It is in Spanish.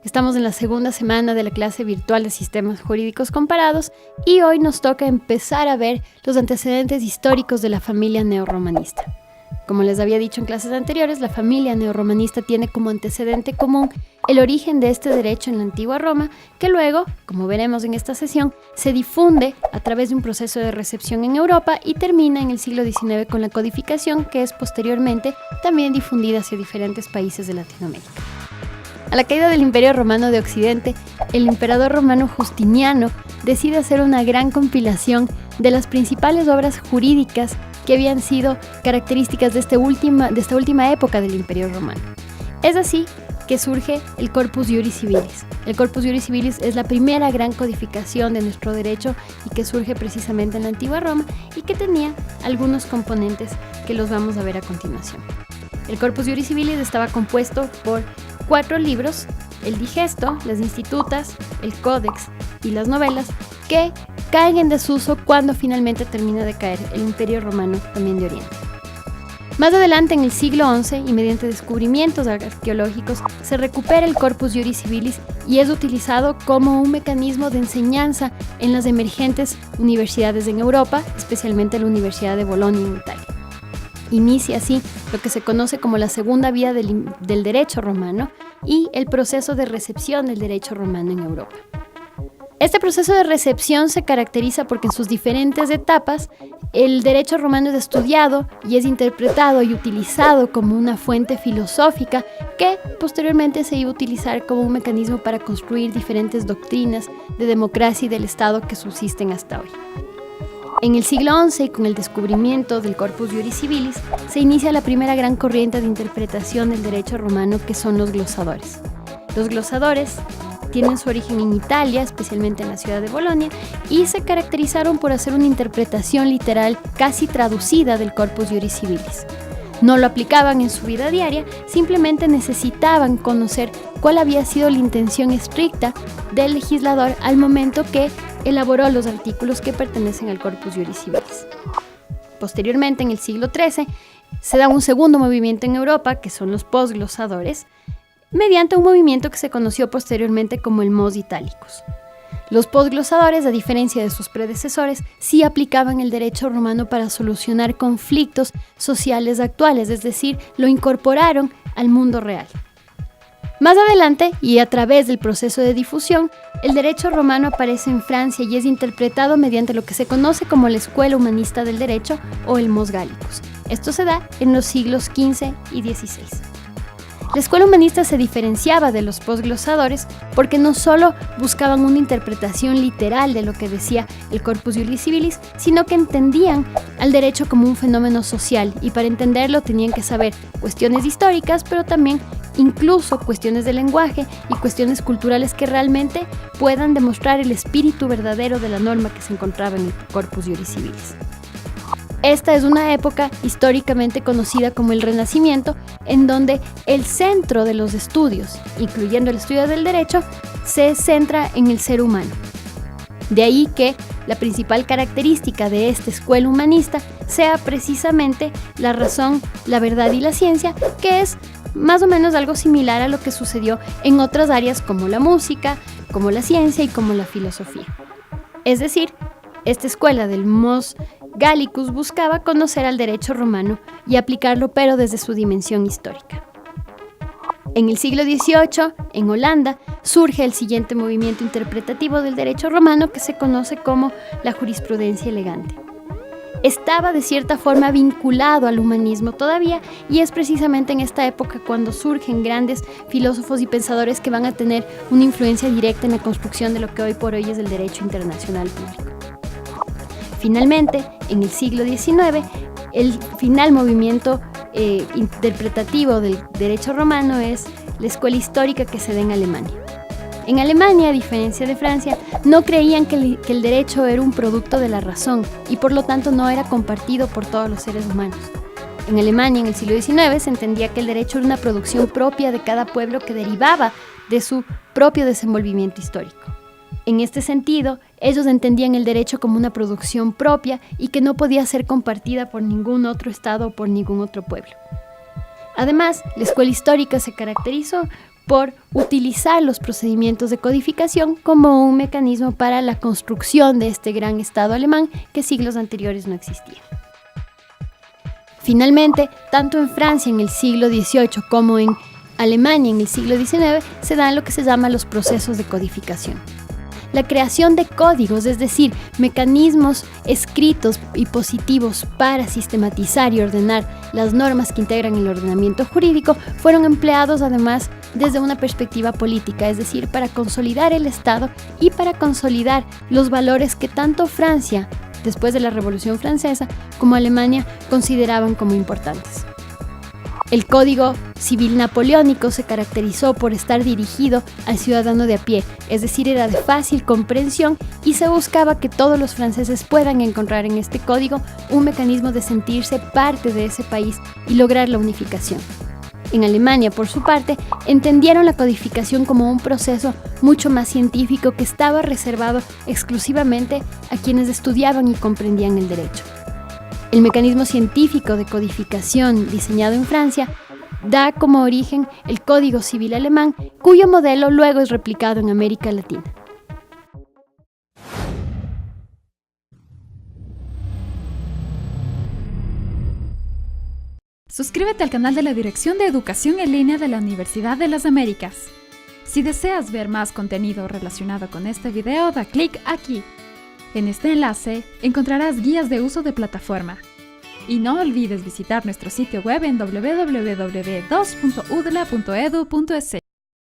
Estamos en la segunda semana de la clase virtual de Sistemas Jurídicos Comparados y hoy nos toca empezar a ver los antecedentes históricos de la familia neorromanista. Como les había dicho en clases anteriores, la familia neorromanista tiene como antecedente común el origen de este derecho en la antigua Roma, que luego, como veremos en esta sesión, se difunde a través de un proceso de recepción en Europa y termina en el siglo XIX con la codificación, que es posteriormente también difundida hacia diferentes países de Latinoamérica. A la caída del Imperio Romano de Occidente, el emperador romano Justiniano decide hacer una gran compilación de las principales obras jurídicas que habían sido características de esta última época del Imperio Romano. Es así que surge el Corpus Iuris Civilis. El Corpus Iuris Civilis es la primera gran codificación de nuestro derecho y que surge precisamente en la antigua Roma y que tenía algunos componentes que los vamos a ver a continuación. El Corpus Iuris Civilis estaba compuesto por 4 libros: el Digesto, las Institutas, el Códex y las novelas, que caen en desuso cuando finalmente termina de caer el Imperio Romano también de Oriente. Más adelante, en el siglo XI, y mediante descubrimientos arqueológicos, se recupera el Corpus Iuris Civilis y es utilizado como un mecanismo de enseñanza en las emergentes universidades en Europa, especialmente la Universidad de Bolonia en Italia. Inicia así lo que se conoce como la segunda vía del derecho romano y el proceso de recepción del derecho romano en Europa. Este proceso de recepción se caracteriza porque en sus diferentes etapas el derecho romano es estudiado y es interpretado y utilizado como una fuente filosófica que posteriormente se iba a utilizar como un mecanismo para construir diferentes doctrinas de democracia y del Estado que subsisten hasta hoy. En el siglo XI, y con el descubrimiento del Corpus Iuris Civilis, se inicia la primera gran corriente de interpretación del derecho romano, que son los glosadores. Los glosadores tienen su origen en Italia, especialmente en la ciudad de Bolonia, y se caracterizaron por hacer una interpretación literal casi traducida del Corpus Iuris Civilis. No lo aplicaban en su vida diaria, simplemente necesitaban conocer cuál había sido la intención estricta del legislador al momento que elaboró los artículos que pertenecen al Corpus Iuris Civilis. Posteriormente, en el siglo XIII, se da un segundo movimiento en Europa, que son los posglosadores, mediante un movimiento que se conoció posteriormente como el Mos Italicus. Los posglosadores, a diferencia de sus predecesores, sí aplicaban el derecho romano para solucionar conflictos sociales actuales, es decir, lo incorporaron al mundo real. Más adelante, y a través del proceso de difusión, el derecho romano aparece en Francia y es interpretado mediante lo que se conoce como la Escuela Humanista del Derecho o el Mos Gallicus. Esto se da en los siglos XV y XVI. La escuela humanista se diferenciaba de los posglosadores porque no solo buscaban una interpretación literal de lo que decía el Corpus Iuris Civilis, sino que entendían al derecho como un fenómeno social, y para entenderlo tenían que saber cuestiones históricas, pero también incluso cuestiones de lenguaje y cuestiones culturales que realmente puedan demostrar el espíritu verdadero de la norma que se encontraba en el Corpus Iuris Civilis. Esta es una época históricamente conocida como el Renacimiento, en donde el centro de los estudios, incluyendo el estudio del derecho, se centra en el ser humano. De ahí que la principal característica de esta escuela humanista sea precisamente la razón, la verdad y la ciencia, que es más o menos algo similar a lo que sucedió en otras áreas como la música, como la ciencia y como la filosofía. Es decir, esta escuela del Mos Gallicus buscaba conocer al derecho romano y aplicarlo, pero desde su dimensión histórica. En el siglo XVIII, en Holanda, surge el siguiente movimiento interpretativo del derecho romano que se conoce como la jurisprudencia elegante. Estaba de cierta forma vinculado al humanismo todavía, y es precisamente en esta época cuando surgen grandes filósofos y pensadores que van a tener una influencia directa en la construcción de lo que hoy por hoy es el derecho internacional público. Finalmente, en el siglo XIX, el final movimiento interpretativo del derecho romano es la escuela histórica que se da en Alemania. En Alemania, a diferencia de Francia, no creían que el derecho era un producto de la razón y por lo tanto no era compartido por todos los seres humanos. En Alemania, en el siglo XIX, se entendía que el derecho era una producción propia de cada pueblo que derivaba de su propio desenvolvimiento histórico. En este sentido, ellos entendían el derecho como una producción propia y que no podía ser compartida por ningún otro estado o por ningún otro pueblo. Además, la escuela histórica se caracterizó por utilizar los procedimientos de codificación como un mecanismo para la construcción de este gran Estado alemán que siglos anteriores no existía. Finalmente, tanto en Francia en el siglo XVIII como en Alemania en el siglo XIX se dan lo que se llama los procesos de codificación. La creación de códigos, es decir, mecanismos escritos y positivos para sistematizar y ordenar las normas que integran el ordenamiento jurídico, fueron empleados además desde una perspectiva política, es decir, para consolidar el Estado y para consolidar los valores que tanto Francia, después de la Revolución Francesa, como Alemania consideraban como importantes. El Código Civil Napoleónico se caracterizó por estar dirigido al ciudadano de a pie, es decir, era de fácil comprensión y se buscaba que todos los franceses puedan encontrar en este código un mecanismo de sentirse parte de ese país y lograr la unificación. En Alemania, por su parte, entendieron la codificación como un proceso mucho más científico que estaba reservado exclusivamente a quienes estudiaban y comprendían el derecho. El mecanismo científico de codificación diseñado en Francia da como origen el Código Civil Alemán, cuyo modelo luego es replicado en América Latina. Suscríbete al canal de la Dirección de Educación en Línea de la Universidad de las Américas. Si deseas ver más contenido relacionado con este video, da clic aquí. En este enlace encontrarás guías de uso de plataforma. Y no olvides visitar nuestro sitio web en www.udla.edu.es.